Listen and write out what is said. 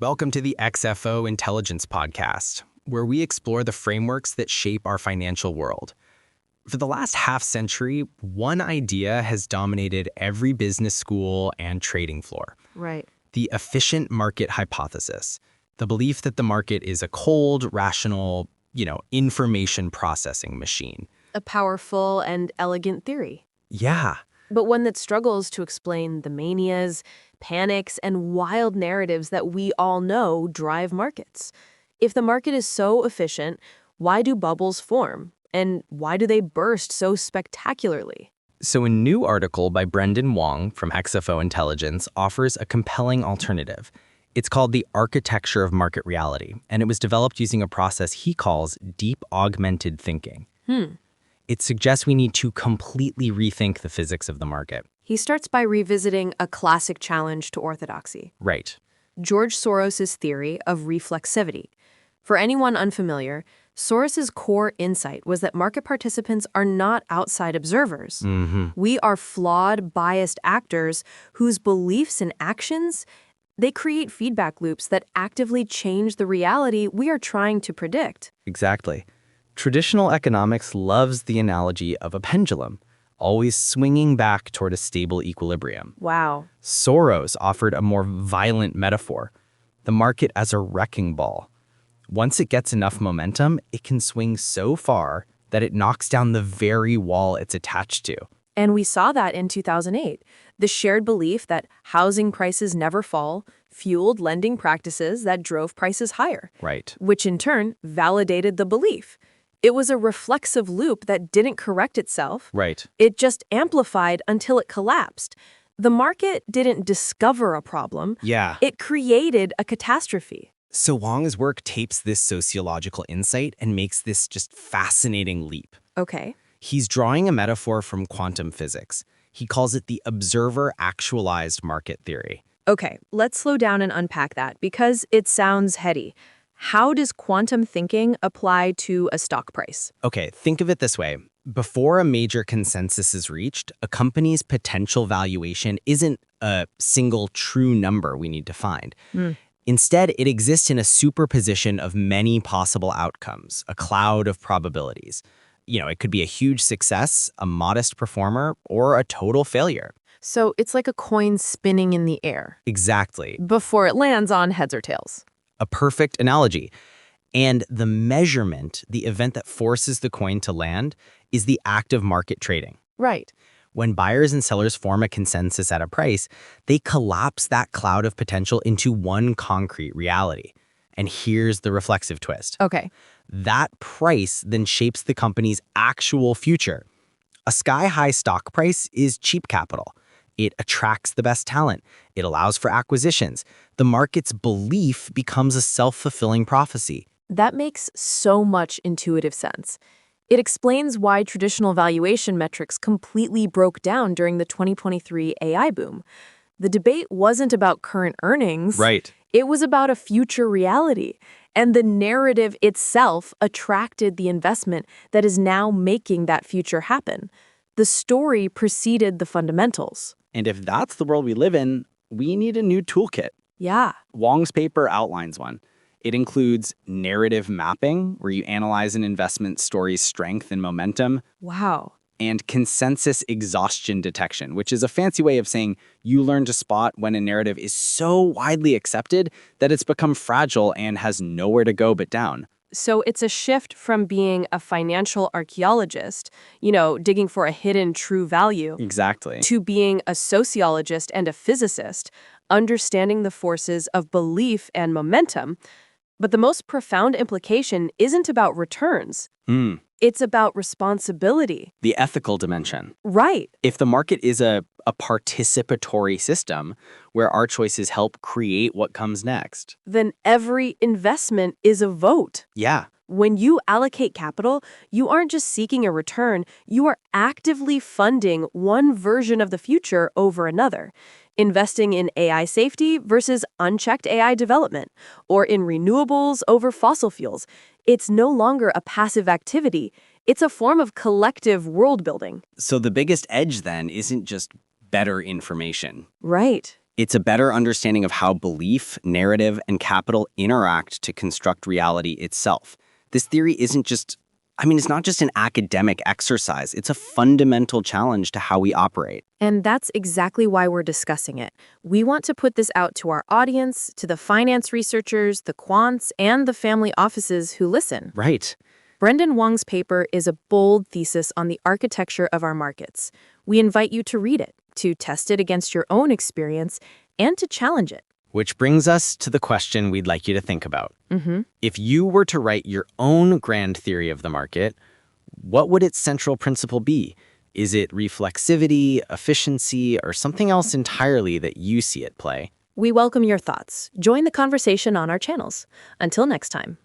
Welcome to the XFO Intelligence Podcast, where we explore the frameworks that shape our financial world. For the last half-century, one idea has dominated every business school and trading floor. Right. The efficient market hypothesis, the belief that the market is a cold, rational, information processing machine. A powerful and elegant theory, Yeah, but one that struggles to explain the manias, panics, and wild narratives that we all know drive markets. If the market is so efficient, why do bubbles form? And why do they burst so spectacularly? so a new article by Brendan Wong from XFO Intelligence offers a compelling alternative. It's called The Architecture of Market Reality, and it was developed using a process he calls deep augmented thinking. It suggests we need to completely rethink the physics of the market. He starts by revisiting a classic challenge to orthodoxy, Right. George Soros' theory of reflexivity. For anyone unfamiliar, Soros's core insight was that market participants are not outside observers. We are flawed, biased actors whose beliefs and actions, they create feedback loops that actively change the reality we are trying to predict. Exactly. Traditional economics loves the analogy of a pendulum, always swinging back toward a stable equilibrium. Wow. Soros offered a more violent metaphor, the market as a wrecking ball. Once it gets enough momentum, it can swing so far that it knocks down the very wall it's attached to. And we saw that in 2008. The shared belief that housing prices never fall fueled lending practices that drove prices higher, Right. which in turn validated the belief. It was a reflexive loop that didn't correct itself. Right. It just amplified until it collapsed. The market didn't discover a problem. Yeah. It created a catastrophe. So Wong's work tapes this sociological insight and makes this just fascinating leap. Okay. He's drawing a metaphor from quantum physics. He calls it the Observer-Actualized Market theory. Okay, let's slow down and unpack that because it sounds heady. How does quantum thinking apply to a stock price? Okay, think of it this way. Before a major consensus is reached, a company's potential valuation isn't a single true number we need to find. Instead, it exists in a superposition of many possible outcomes, a cloud of probabilities. It could be a huge success, a modest performer, or a total failure. So it's like a coin spinning in the air Exactly. before it lands on heads or tails. A perfect analogy. And the measurement, the event that forces the coin to land, is the act of market trading. Right. When buyers and sellers form a consensus at a price, they collapse that cloud of potential into one concrete reality. And here's the reflexive twist. Okay. That price then shapes the company's actual future. A sky-high stock price is cheap capital. It attracts the best talent. It allows for acquisitions. The market's belief becomes a self-fulfilling prophecy. That makes so much intuitive sense. It explains why traditional valuation metrics completely broke down during the 2023 AI boom. The debate wasn't about current earnings. Right. It was about a future reality. And the narrative itself attracted the investment that is now making that future happen. The story preceded the fundamentals. And if that's the world we live in, we need a new toolkit. Yeah. Wong's paper outlines one. It includes narrative mapping, where you analyze an investment story's strength and momentum, Wow. and consensus exhaustion detection, which is a fancy way of saying you learn to spot when a narrative is so widely accepted that it's become fragile and has nowhere to go but down. So it's a shift from being a financial archaeologist, digging for a hidden true value, Exactly. to being a sociologist and a physicist, understanding the forces of belief and momentum. But the most profound implication isn't about returns. It's about responsibility. The ethical dimension. Right. If the market is a participatory system where our choices help create what comes next. Then every investment is a vote. Yeah. When you allocate capital, you aren't just seeking a return, you are actively funding one version of the future over another. Investing in AI safety versus unchecked AI development, or in renewables over fossil fuels. It's no longer a passive activity. It's a form of collective world building. So the biggest edge then isn't just better information. Right. It's a better understanding of how belief, narrative, and capital interact to construct reality itself. This theory isn't just, it's not just an academic exercise. It's a fundamental challenge to how we operate. And that's exactly why we're discussing it. We want to put this out to our audience, to the finance researchers, the quants, and the family offices who listen. Right. Brendan Wong's paper is a bold thesis on the architecture of our markets. We invite you to read it, to test it against your own experience, and to challenge it. Which brings us to the question we'd like you to think about. If you were to write your own grand theory of the market, what would its central principle be? Is it reflexivity, efficiency, or something else entirely that you see at play? We welcome your thoughts. Join the conversation on our channels. Until next time.